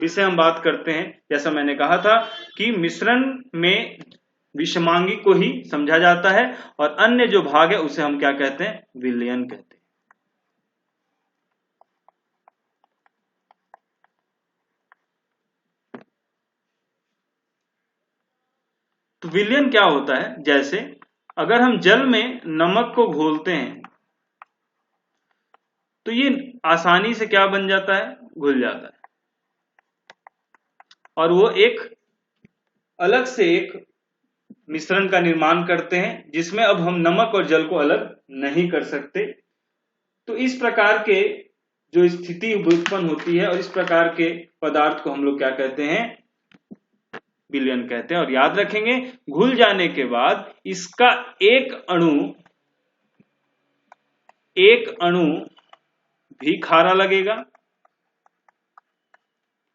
विषय हम बात करते हैं। जैसा मैंने कहा था कि मिश्रण में विषमांगी को ही समझा जाता है और अन्य जो भाग है उसे हम क्या कहते हैं, विलयन कहते हैं। तो विलयन क्या होता है, जैसे अगर हम जल में नमक को घोलते हैं तो ये आसानी से क्या बन जाता है, घुल जाता है, और वो एक अलग से एक मिश्रण का निर्माण करते हैं जिसमें अब हम नमक और जल को अलग नहीं कर सकते। तो इस प्रकार के जो स्थिति उत्पन्न होती है और इस प्रकार के पदार्थ को हम लोग क्या कहते हैं, विलयन कहते हैं। और याद रखेंगे, घुल जाने के बाद इसका एक अणु भी खारा लगेगा।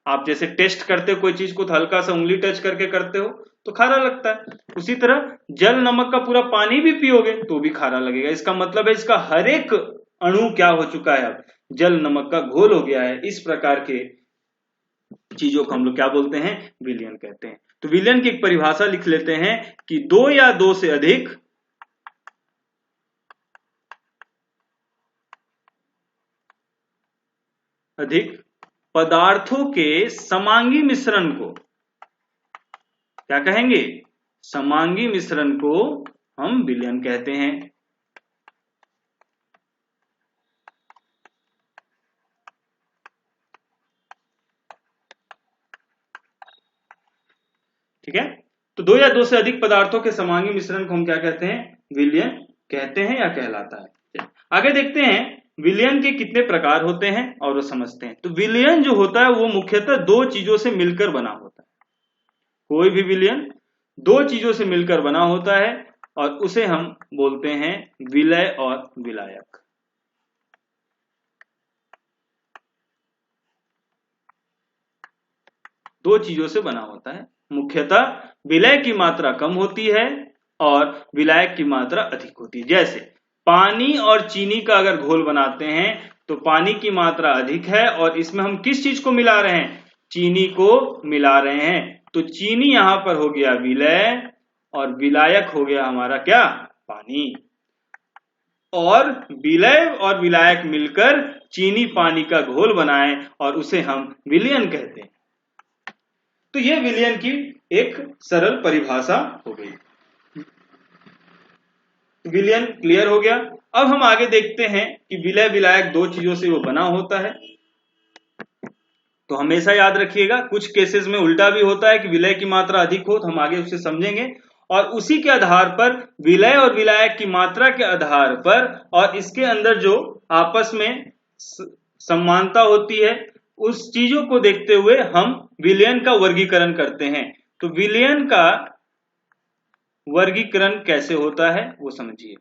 आप जैसे टेस्ट करते हो कोई चीज को तो हल्का सा उंगली टच करके करते हो तो खारा लगता है, उसी तरह जल नमक का पूरा पानी भी पियोगे तो भी खारा लगेगा। इसका मतलब है इसका हर एक अणु क्या हो चुका है, अब जल नमक का घोल हो गया है। इस प्रकार के चीजों को हम लोग क्या बोलते हैं, विलयन कहते हैं। तो विलयन की एक परिभाषा लिख लेते हैं कि दो या दो से अधिक पदार्थों के समांगी मिश्रण को क्या कहेंगे, समांगी मिश्रण को हम विलयन कहते हैं। ठीक है, तो दो या दो से अधिक पदार्थों के समांगी मिश्रण को हम क्या कहते हैं, विलयन कहते हैं या कहलाता है। आगे देखते हैं विलयन के कितने प्रकार होते हैं और वो समझते हैं। तो विलयन जो होता है वो मुख्यतः दो चीजों से मिलकर बना होता है। कोई भी विलयन दो चीजों से मिलकर बना होता है और उसे हम बोलते हैं विलय और विलायक। दो चीजों से बना होता है, मुख्यतः विलय की मात्रा कम होती है और विलायक की मात्रा अधिक होती है। जैसे पानी और चीनी का अगर घोल बनाते हैं तो पानी की मात्रा अधिक है और इसमें हम किस चीज को मिला रहे हैं, चीनी को मिला रहे हैं। तो चीनी यहां पर हो गया विलय और विलायक हो गया हमारा क्या, पानी। और विलय और विलायक मिलकर चीनी पानी का घोल बनाए और उसे हम विलयन कहते हैं। तो यह विलयन की एक सरल परिभाषा हो गई। विलयन क्लियर हो गया। अब हम आगे देखते हैं कि विलय विलायक दो चीजों से वो बना होता है। तो हमेशा याद रखिएगा, कुछ केसेस में उल्टा भी होता है कि विलय की मात्रा अधिक हो, तो हम आगे उससे समझेंगे। और उसी के आधार पर विलय और विलायक की मात्रा के आधार पर और इसके अंदर जो आपस में समानता होती है उस चीजों को देखते हुए हम विलयन का वर्गीकरण करते हैं। तो विलयन का वर्गीकरण कैसे होता है वो समझिए।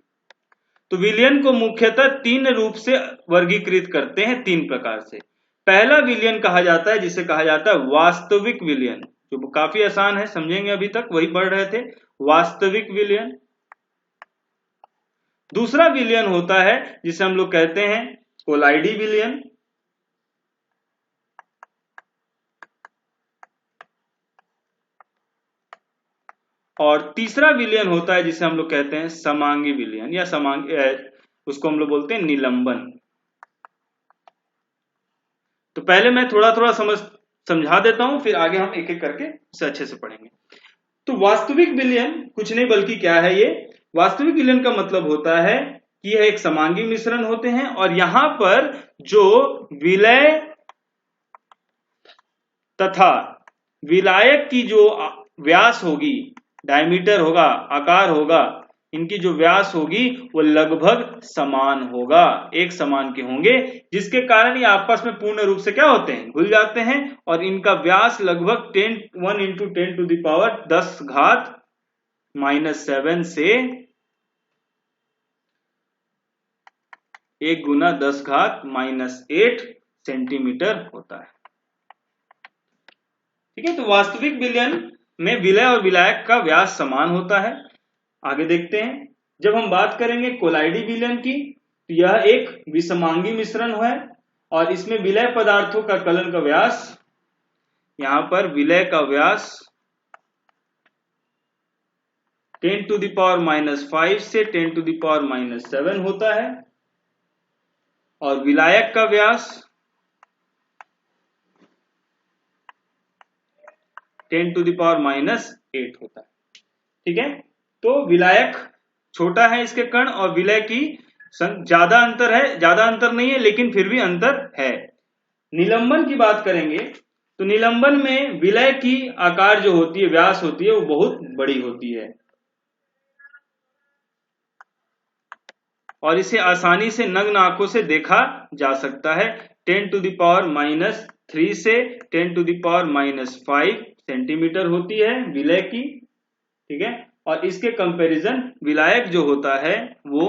तो विलयन को मुख्यतः तीन रूप से वर्गीकृत करते हैं, तीन प्रकार से। पहला विलयन कहा जाता है जिसे कहा जाता है वास्तविक विलयन, जो काफी आसान है, समझेंगे, अभी तक वही पढ़ रहे थे, वास्तविक विलयन। दूसरा विलयन होता है जिसे हम लोग कहते हैं कोलाइडी विलयन। और तीसरा विलयन होता है जिसे हम लोग कहते हैं समांगी विलयन या उसको हम लोग बोलते हैं निलंबन। तो पहले मैं थोड़ा थोड़ा समझा देता हूं, फिर आगे हम एक एक करके उसे अच्छे से पढ़ेंगे। तो वास्तविक विलयन कुछ नहीं बल्कि क्या है, ये वास्तविक विलयन का मतलब होता है कि यह एक समांगी मिश्रण होते हैं और यहां पर जो विलय तथा विलायक की जो व्यास होगी, डायमीटर होगा, आकार होगा, इनकी जो व्यास होगी वो लगभग समान होगा, एक समान के होंगे, जिसके कारण ये आपस में पूर्ण रूप से क्या होते हैं, घुल जाते हैं। और इनका व्यास लगभग 1 × 10⁻⁻7 से 1 × 10⁻8 सेंटीमीटर होता है। ठीक है, तो वास्तविक विलयन में विलय और विलायक का व्यास समान होता है। आगे देखते हैं, जब हम बात करेंगे कोलाइडी विलयन की, तो यह एक विषमांगी मिश्रण है और इसमें विलय पदार्थों का कलन का व्यास यहां पर विलय का व्यास 10⁻⁻5 से 10⁻⁻7 होता है और विलायक का व्यास 10⁻⁻8 होता है। ठीक है, तो विलायक छोटा है इसके कण और विलय की ज्यादा अंतर है, ज्यादा अंतर नहीं है लेकिन फिर भी अंतर है। निलंबन की बात करेंगे तो निलंबन में विलय की आकार जो होती है, व्यास होती है, वो बहुत बड़ी होती है और इसे आसानी से नग्न आंखों से देखा जा सकता है। 10⁻³ से 10⁻⁵ सेंटीमीटर होती है विलय की। ठीक है, और इसके कंपैरिजन विलायक जो होता है वो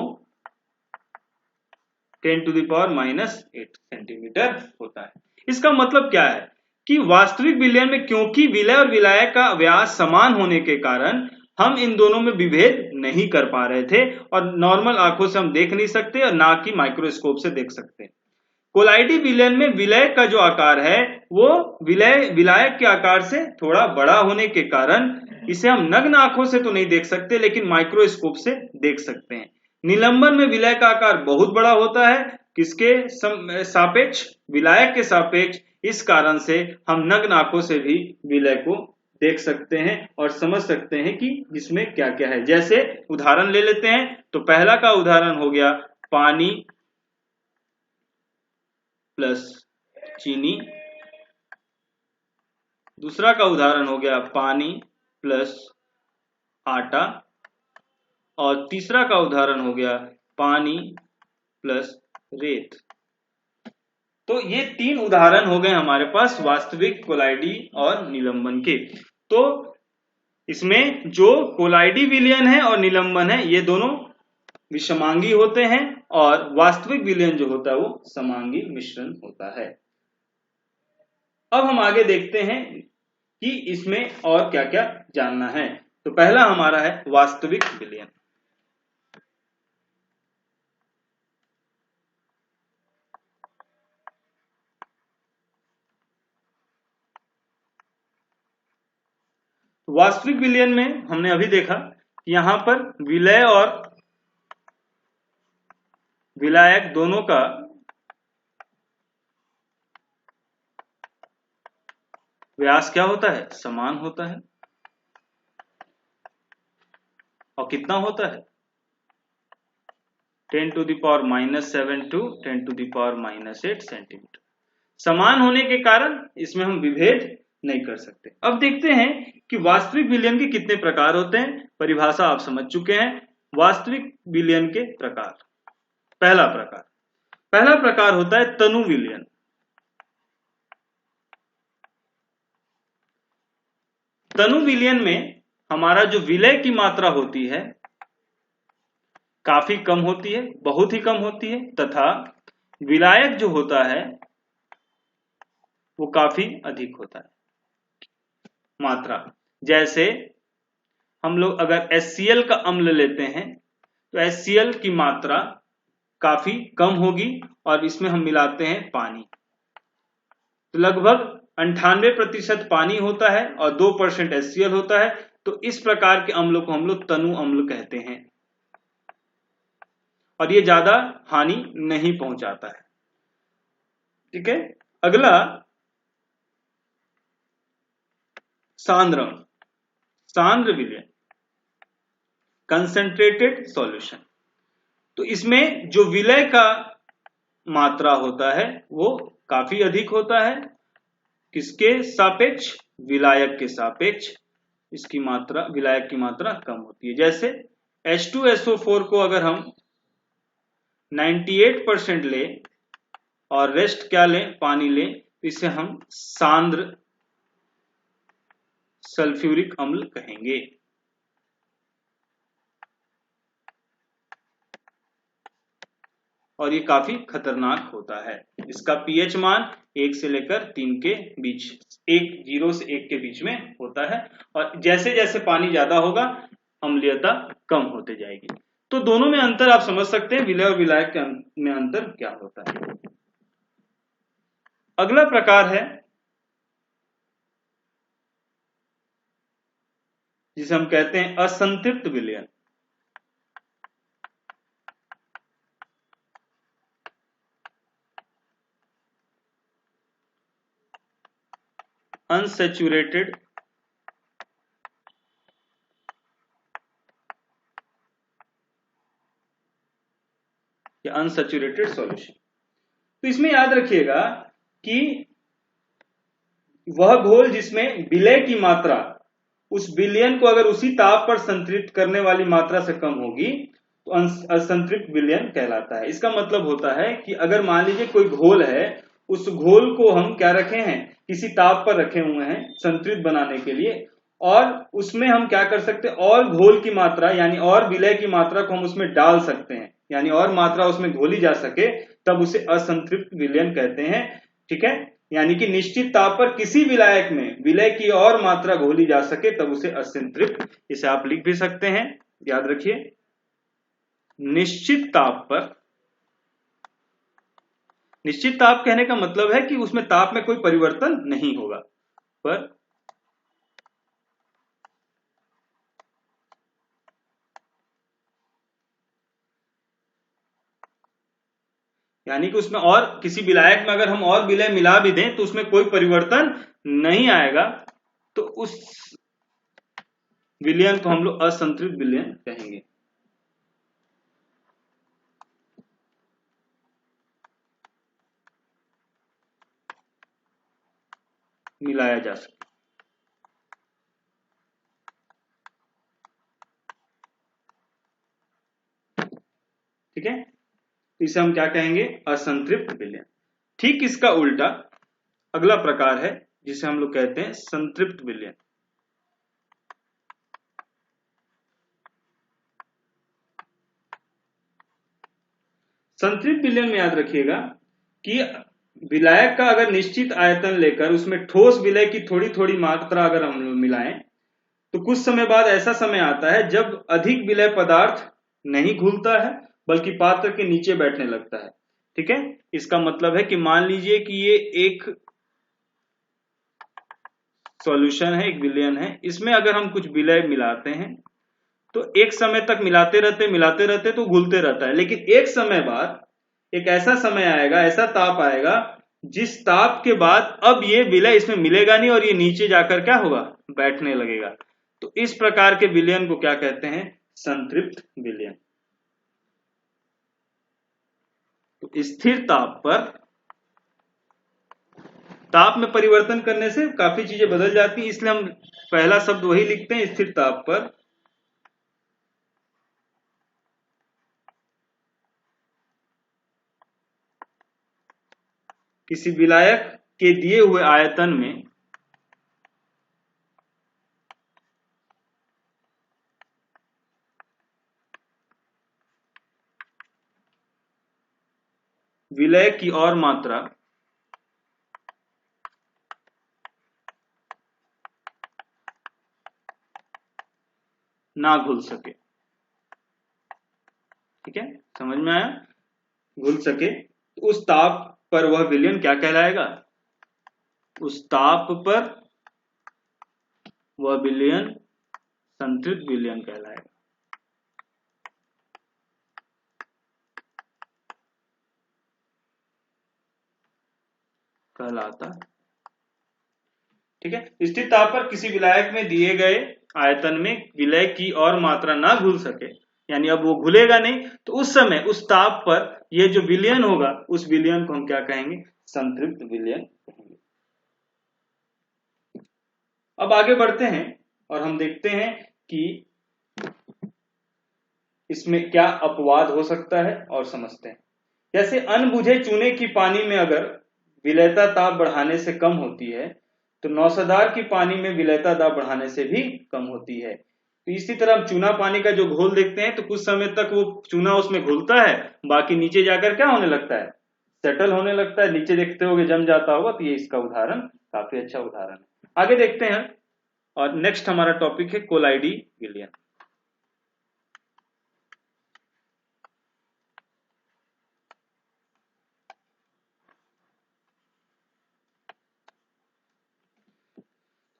10⁻⁸ सेंटीमीटर होता है। इसका मतलब क्या है कि वास्तविक विलयन में क्योंकि विलय और विलायक का व्यास समान होने के कारण हम इन दोनों में विभेद नहीं कर पा रहे थे और नॉर्मल आंखों से हम देख नहीं सकते और ना कि माइक्रोस्कोप से देख सकते। कोलाइडी विलयन में विलय का जो आकार है वो विलायक के आकार से थोड़ा बड़ा होने के कारण इसे हम नग्न आंखों से तो नहीं देख सकते लेकिन माइक्रोस्कोप से देख सकते हैं। निलंबन में विलय का आकार बहुत बड़ा होता है, किसके सापेक्ष? विलायक के सापेक्ष। इस कारण से हम नग्न आंखों से भी विलय को देख सकते हैं और समझ सकते हैं कि इसमें क्या क्या है। जैसे उदाहरण ले लेते हैं, तो पहला का उदाहरण हो गया पानी प्लस चीनी, दूसरा का उदाहरण हो गया पानी प्लस आटा और तीसरा का उदाहरण हो गया पानी प्लस रेत। तो ये तीन उदाहरण हो गए हमारे पास वास्तविक कोलाइडी और निलंबन के। तो इसमें जो कोलाइडी विलयन है और निलंबन है ये दोनों विषमांगी होते हैं और वास्तविक विलयन जो होता है वो समांगी मिश्रण होता है। अब हम आगे देखते हैं कि इसमें और क्या क्या जानना है। तो पहला हमारा है वास्तविक विलयन। वास्तविक विलयन में हमने अभी देखा कि यहां पर विलय और विलायक दोनों का व्यास क्या होता है? समान होता है। और कितना होता है? 10⁻⁻7 टू 10⁻⁸ सेंटीमीटर। समान होने के कारण इसमें हम विभेद नहीं कर सकते। अब देखते हैं कि वास्तविक विलयन के कितने प्रकार होते हैं। परिभाषा आप समझ चुके हैं। वास्तविक विलयन के प्रकार, पहला प्रकार होता है तनु विलयन। तनु विलयन में हमारा जो विलय की मात्रा होती है काफी कम होती है, बहुत ही कम होती है, तथा विलायक जो होता है वो काफी अधिक होता है मात्रा। जैसे हम लोग अगर HCl का अम्ल लेते हैं तो HCl की मात्रा काफी कम होगी और इसमें हम मिलाते हैं पानी, तो लगभग 98% पानी होता है और 2% HCl होता है। तो इस प्रकार के अम्लों को हम लोग तनु अम्ल कहते हैं और ये ज्यादा हानि नहीं पहुंचाता है। ठीक है, अगला सांद्र विलयन, कंसंट्रेटेड सॉल्यूशन। तो इसमें जो विलय का मात्रा होता है वो काफी अधिक होता है, किसके सापेक्ष? विलायक के सापेक्ष इसकी मात्रा, विलायक की मात्रा कम होती है। जैसे H2SO4 को अगर हम 98% ले और रेस्ट क्या लें? पानी लें, तो इसे हम सांद्र सल्फ्यूरिक अम्ल कहेंगे। और ये काफी खतरनाक होता है। इसका pH मान 1 से लेकर 3 के बीच, 0 से 1 के बीच में होता है और जैसे जैसे पानी ज्यादा होगा अम्लीयता कम होते जाएगी। तो दोनों में अंतर आप समझ सकते हैं, विलय और विलायक में अंतर क्या होता है। अगला प्रकार है जिसे हम कहते हैं असंतृप्त विलयन। अनसैचुरेटेड या अनसैचुरेटेड सॉल्यूशन। तो इसमें याद रखिएगा कि वह घोल जिसमें विलय की मात्रा उस विलयन को अगर उसी ताप पर संतृप्त करने वाली मात्रा से कम होगी तो असंतृप्त विलयन कहलाता है। इसका मतलब होता है कि अगर मान लीजिए कोई घोल है, उस घोल को हम क्या रखे हैं, किसी ताप पर रखे हुए हैं संतृप्त बनाने के लिए, और उसमें हम क्या कर सकते हैं, और घोल की मात्रा यानी और विलय की मात्रा को हम उसमें डाल सकते हैं, यानी और मात्रा उसमें घोली जा सके, तब उसे असंतृप्त विलयन कहते हैं। ठीक है, यानी कि निश्चित ताप पर किसी विलायक में विलय की और मात्रा घोली जा सके तब उसे असंतृप्त, इसे आप लिख भी सकते हैं, याद रखिए, निश्चित ताप पर, निश्चित ताप कहने का मतलब है कि उसमें ताप में कोई परिवर्तन नहीं होगा, पर यानी कि उसमें और किसी विलायक में अगर हम और विलय मिला भी दें तो उसमें कोई परिवर्तन नहीं आएगा, तो उस विलयन को हम लोग असंतृप्त विलयन कहेंगे। मिलाया जा सके। ठीक है, इसे हम क्या कहेंगे, असंतृप्त विलयन। ठीक इसका उल्टा अगला प्रकार है जिसे हम लोग कहते हैं संतृप्त विलयन। संतृप्त विलयन में याद रखिएगा कि विलायक का अगर निश्चित आयतन लेकर उसमें ठोस विलय की थोड़ी थोड़ी मात्रा अगर हम मिलाएं तो कुछ समय बाद ऐसा समय आता है जब अधिक विलय पदार्थ नहीं घुलता है बल्कि पात्र के नीचे बैठने लगता है। ठीक है, इसका मतलब है कि मान लीजिए कि ये एक सॉल्यूशन है, एक विलयन है, इसमें अगर हम कुछ विलय मिलाते हैं तो एक समय तक मिलाते रहते तो घुलते रहता है, लेकिन एक समय बाद एक ऐसा समय आएगा, ऐसा ताप आएगा जिस ताप के बाद अब ये विलय इसमें मिलेगा नहीं और ये नीचे जाकर क्या होगा, बैठने लगेगा। तो इस प्रकार के विलयन को क्या कहते हैं, संतृप्त विलयन। तो स्थिर ताप पर, ताप में परिवर्तन करने से काफी चीजें बदल जाती हैं, इसलिए हम पहला शब्द वही लिखते हैं, स्थिर ताप पर किसी विलायक के दिए हुए आयतन में विलय की और मात्रा ना घुल सके। ठीक है, समझ में आया, घुल सके, तो उस ताप पर वह विलयन क्या कहलाएगा, उस ताप पर वह विलयन संतृप्त विलयन कहलाएगा। कहलाता। ठीक है, स्थिर ताप पर किसी विलायक में दिए गए आयतन में विलय की और मात्रा ना घुल सके, यानी अब वो घुलेगा नहीं, तो उस समय उस ताप पर ये जो विलयन होगा उस विलयन को हम क्या कहेंगे, संतृप्त विलयन कहेंगे। अब आगे बढ़ते हैं और हम देखते हैं कि इसमें क्या अपवाद हो सकता है और समझते हैं। जैसे अनबुझे चूने की पानी में अगर विलयता ताप बढ़ाने से कम होती है तो नौसदार की पानी में विलयता दाब बढ़ाने से भी कम होती है। तो इसी तरह हम चूना पानी का जो घोल देखते हैं तो कुछ समय तक वो चूना उसमें घुलता है, बाकी नीचे जाकर क्या होने लगता है, सेटल होने लगता है, नीचे देखते होगे जम जाता होगा। तो ये इसका उदाहरण, काफी अच्छा उदाहरण है। आगे देखते हैं और नेक्स्ट हमारा टॉपिक है कोलाइडी विलयन।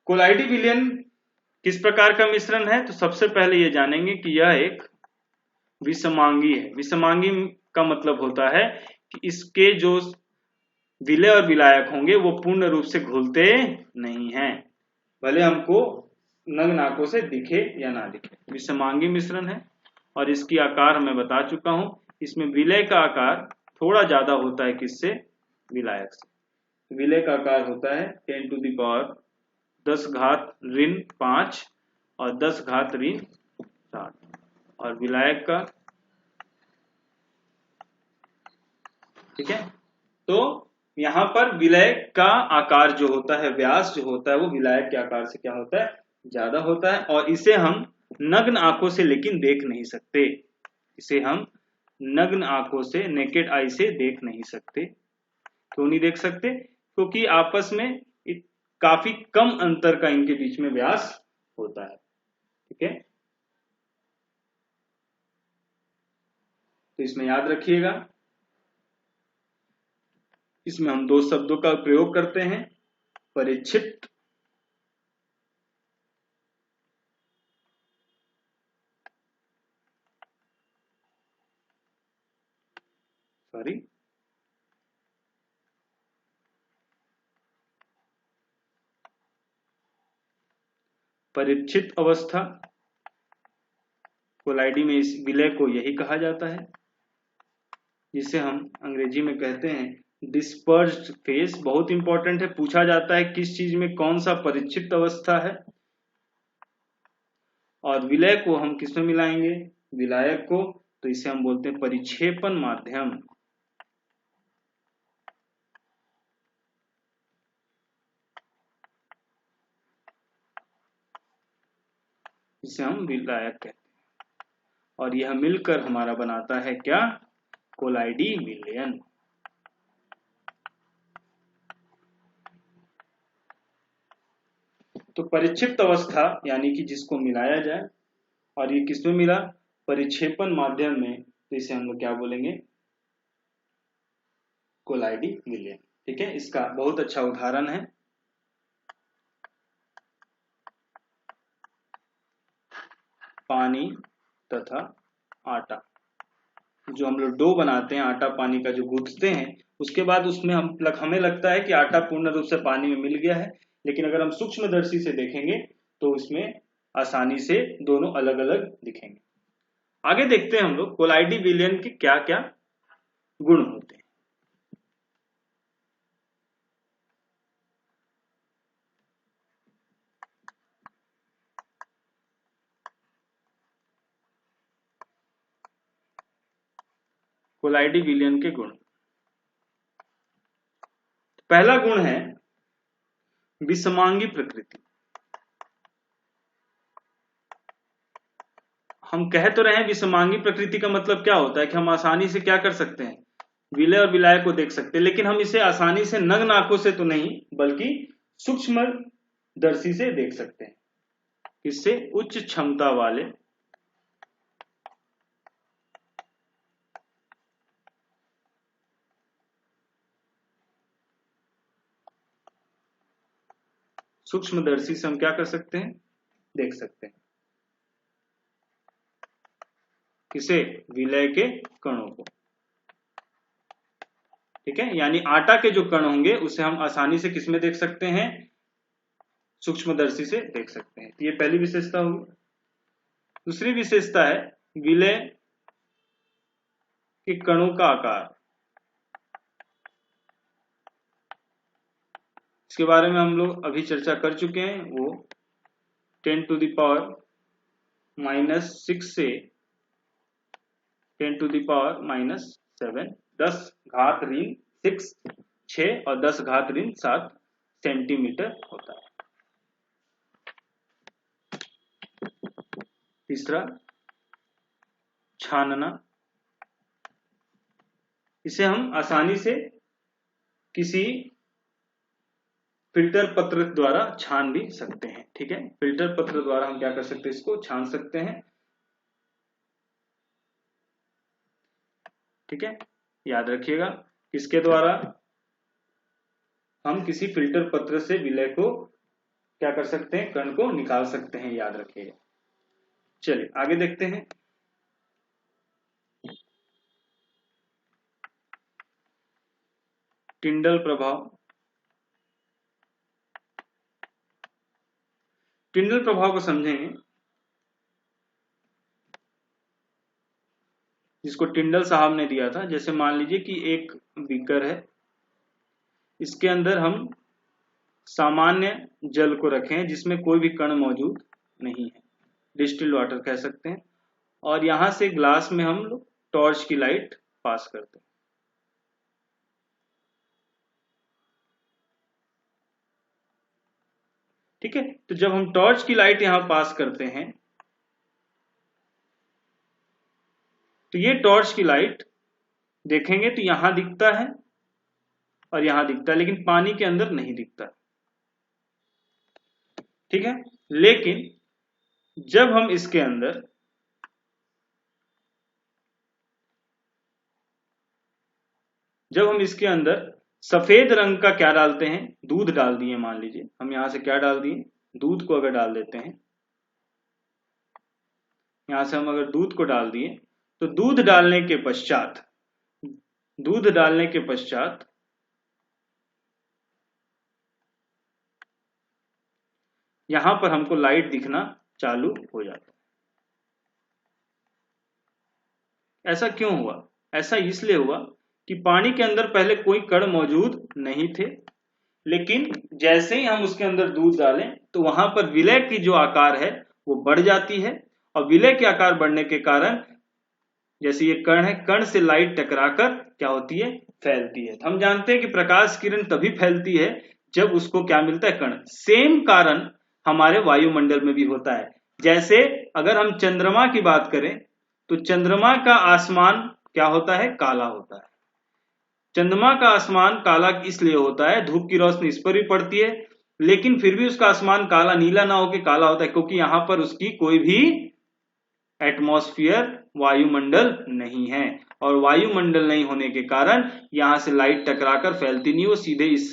कोलाइडी विलयन किस प्रकार का मिश्रण है? तो सबसे पहले ये जानेंगे कि यह एक विषमांगी है। विषमांगी का मतलब होता है कि इसके जो विलय और विलायक होंगे वो पूर्ण रूप से घुलते नहीं हैं, भले हमको नग्न आंखों से दिखे या ना दिखे। विषमांगी मिश्रण है और इसकी आकार मैं बता चुका हूं। इसमें विलय का आकार थोड़ा ज्यादा होता है किससे? विलायक से। विलय का आकार होता है 10 टू द पावर 10 घात ऋण 5 और 10 घात ऋण 7, और विलायक का, ठीक है। तो यहाँ पर विलय का आकार जो होता है, व्यास जो होता है, वो विलायक के आकार से क्या होता है? ज्यादा होता है। और इसे हम नग्न आंखों से लेकिन देख नहीं सकते। इसे हम नग्न आंखों से, नेकेड आई से देख नहीं सकते। क्यों नहीं देख सकते? क्योंकि आपस में काफी कम अंतर का इनके बीच में व्यास होता है, ठीक है। तो इसमें याद रखिएगा, इसमें हम दो शब्दों का प्रयोग करते हैं, परिच्छिप्त परिच्छित अवस्था, कोलाइडी में इस विलय को यही कहा जाता है, जिसे हम अंग्रेजी में कहते हैं डिस्पर्स्ड फेस। बहुत इंपॉर्टेंट है, पूछा जाता है किस चीज में कौन सा परिच्छित अवस्था है। और विलय को हम किसमें मिलाएंगे? विलायक को। तो इसे हम बोलते हैं परिक्षेपण माध्यम। इसे हम विलायक कहते हैं, और यह मिलकर हमारा बनाता है क्या? कोलाइडी विलयन। तो परिक्षिप्त अवस्था यानी कि जिसको मिलाया जाए, और ये किसमें मिला? परिक्षेपण माध्यम में। तो इसे हम लोग क्या बोलेंगे? कोलाइडी विलयन, ठीक है। इसका बहुत अच्छा उदाहरण है पानी तथा आटा। जो हम लोग डो बनाते हैं, आटा पानी का जो गूंथते हैं, उसके बाद उसमें हमें लगता है कि आटा पूर्ण रूप से पानी में मिल गया है, लेकिन अगर हम सूक्ष्मदर्शी से देखेंगे तो इसमें आसानी से दोनों अलग अलग दिखेंगे। आगे देखते हैं हम लोग कोलाइडी विलयन के क्या क्या गुण होते हैं। कोलाइडी विलयन के गुण, पहला गुण है विषमांगी प्रकृति। हम कह तो रहे हैं विषमांगी प्रकृति का मतलब क्या होता है कि हम आसानी से क्या कर सकते हैं? विलय और विलायक को देख सकते हैं, लेकिन हम इसे आसानी से नग्न आंखों से तो नहीं, बल्कि सूक्ष्मदर्शी से देख सकते हैं। इससे उच्च क्षमता वाले सूक्ष्मदर्शी से हम क्या कर सकते हैं? देख सकते हैं। किसे? विलय के कणों को, ठीक है। यानी आटा के जो कण होंगे उसे हम आसानी से किसमें देख सकते हैं? सूक्ष्मदर्शी से देख सकते हैं। ये पहली विशेषता होगी। दूसरी विशेषता है विलय के कणों का आकार। इसके बारे में हम लोग अभी चर्चा कर चुके हैं। वो 10 टू द पावर -6 से 10 टू द पावर -7, 10 घात ऋण 6 और 10 घात ऋण 7 सेंटीमीटर होता है। तीसरा, छानना। इसे हम आसानी से किसी फिल्टर पत्र द्वारा छान भी सकते हैं, ठीक है। फिल्टर पत्र द्वारा हम क्या कर सकते हैं? इसको छान सकते हैं, ठीक है। याद रखिएगा, किसके द्वारा? हम किसी फिल्टर पत्र से विलय को क्या कर सकते हैं, कण को निकाल सकते हैं, याद रखिएगा। चलिए आगे देखते हैं। टिंडल प्रभाव। टिंडल प्रभाव को समझेंगे, जिसको टिंडल साहब ने दिया था। जैसे मान लीजिए कि एक बीकर है, इसके अंदर हम सामान्य जल को रखें जिसमें कोई भी कण मौजूद नहीं है, डिस्टिल्ड वाटर कह सकते हैं, और यहां से ग्लास में हम लोग टॉर्च की लाइट पास करते हैं। ठीक है, तो जब हम टॉर्च की लाइट यहां पास करते हैं तो ये टॉर्च की लाइट देखेंगे तो यहां दिखता है और यहां दिखता है, लेकिन पानी के अंदर नहीं दिखता। ठीक है, लेकिन जब हम इसके अंदर सफेद रंग का क्या डालते हैं, दूध डाल दिए, मान लीजिए हम यहां से क्या डाल दिए, दूध को अगर डाल देते हैं, यहां से हम अगर दूध को डाल दिए तो दूध डालने के पश्चात यहां पर हमको लाइट दिखना चालू हो जाता है। ऐसा क्यों हुआ? ऐसा इसलिए हुआ कि पानी के अंदर पहले कोई कण मौजूद नहीं थे, लेकिन जैसे ही हम उसके अंदर दूध डालें तो वहां पर विलय की जो आकार है वो बढ़ जाती है, और विलय के आकार बढ़ने के कारण जैसे ये कण है, कण से लाइट टकराकर क्या होती है, फैलती है। हम जानते हैं कि प्रकाश किरण तभी फैलती है जब उसको क्या मिलता है, कण। सेम कारण हमारे वायुमंडल में भी होता है। जैसे अगर हम चंद्रमा की बात करें तो चंद्रमा का आसमान क्या होता है, काला होता है। चंद्रमा का आसमान काला इसलिए होता है, धूप की रोशनी इस पर भी पड़ती है, लेकिन फिर भी उसका आसमान काला नीला ना होकर काला होता है, क्योंकि यहां पर उसकी कोई भी एटमॉस्फेयर, वायुमंडल नहीं है, और वायुमंडल नहीं होने के कारण यहां से लाइट टकराकर फैलती नहीं, वो सीधे इस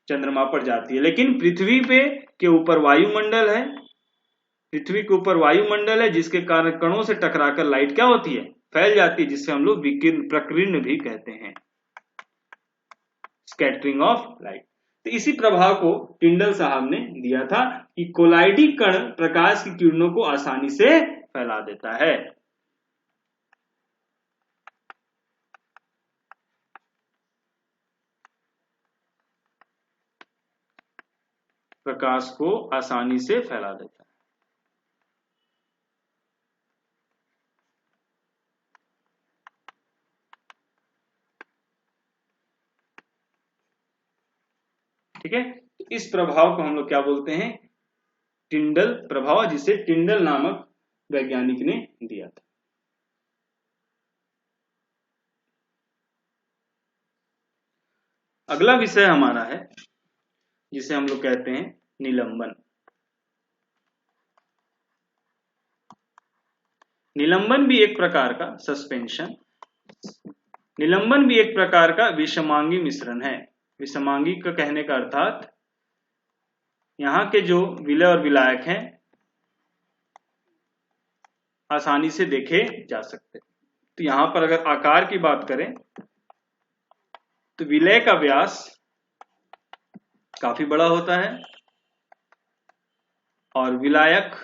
चंद्रमा पर जाती है। लेकिन पृथ्वी पे के ऊपर वायुमंडल है, पृथ्वी के ऊपर वायुमंडल है, जिसके कारण कणों से टकराकर लाइट क्या होती है, फैल जाती है, जिससे हम लोग विकिरण, प्रकीर्ण भी कहते हैं, स्कैटरिंग ऑफ लाइट। तो इसी प्रभाव को टिंडल साहब ने दिया था कि कोलाइडी कण प्रकाश की किरणों को आसानी से फैला देता है। प्रकाश को आसानी से फैला देता है। ठीक है, इस प्रभाव को हम लोग क्या बोलते हैं, टिंडल प्रभाव, जिसे टिंडल नामक वैज्ञानिक ने दिया था। अगला विषय हमारा है जिसे हम लोग कहते हैं निलंबन। निलंबन भी एक प्रकार का सस्पेंशन, निलंबन भी एक प्रकार का विषमांगी मिश्रण है। विषमांगी का कहने का अर्थात यहाँ के जो विलय और विलायक हैं आसानी से देखे जा सकते। तो यहां पर अगर आकार की बात करें तो विलय का व्यास काफी बड़ा होता है और विलायक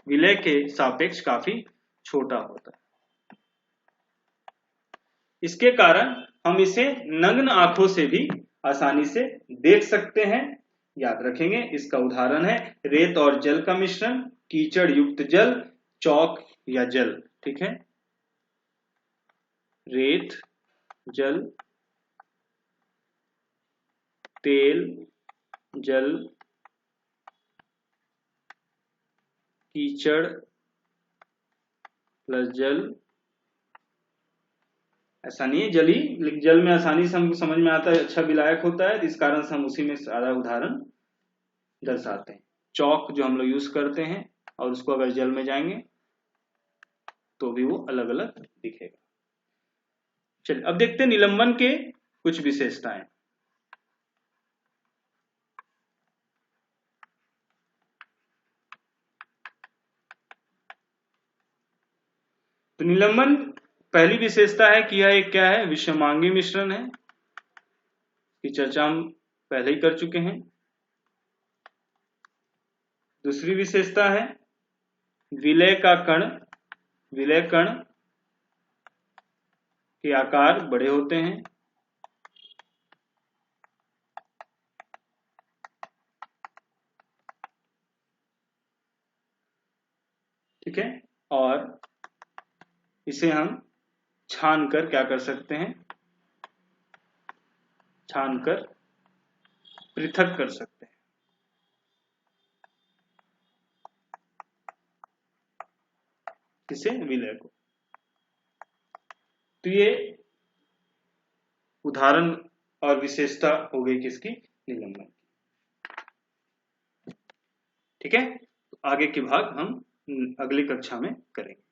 विलय के सापेक्ष काफी छोटा होता है। इसके कारण हम इसे नग्न आंखों से भी आसानी से देख सकते हैं, याद रखेंगे। इसका उदाहरण है रेत और जल का मिश्रण, कीचड़ युक्त जल, चौक या जल। ठीक है, रेत, जल, तेल, जल, कीचड़ प्लस जल, ऐसा नहीं है जली, लेकिन जल में आसानी से हमको समझ में आता है, अच्छा विलायक होता है, इस कारण से हम उसी में सारा उदाहरण दर्शाते हैं। चौक जो हम लोग यूज करते हैं और उसको अगर जल में जाएंगे तो भी वो अलग अलग दिखेगा। चलिए अब देखते हैं निलंबन के कुछ विशेषताएं। तो निलंबन पहली विशेषता है कि यह एक क्या है, विषमांगी मिश्रण है, की चर्चा हम पहले ही कर चुके हैं। दूसरी विशेषता है विलय का कण, विलय कण के आकार बड़े होते हैं। ठीक है, और इसे हम छान कर क्या कर सकते हैं, छान कर पृथक कर सकते हैं। किसे, विलय को। तो ये उदाहरण और विशेषता हो गई किसकी, निलंबन की। ठीक है, आगे के भाग हम अगली कक्षा में करेंगे।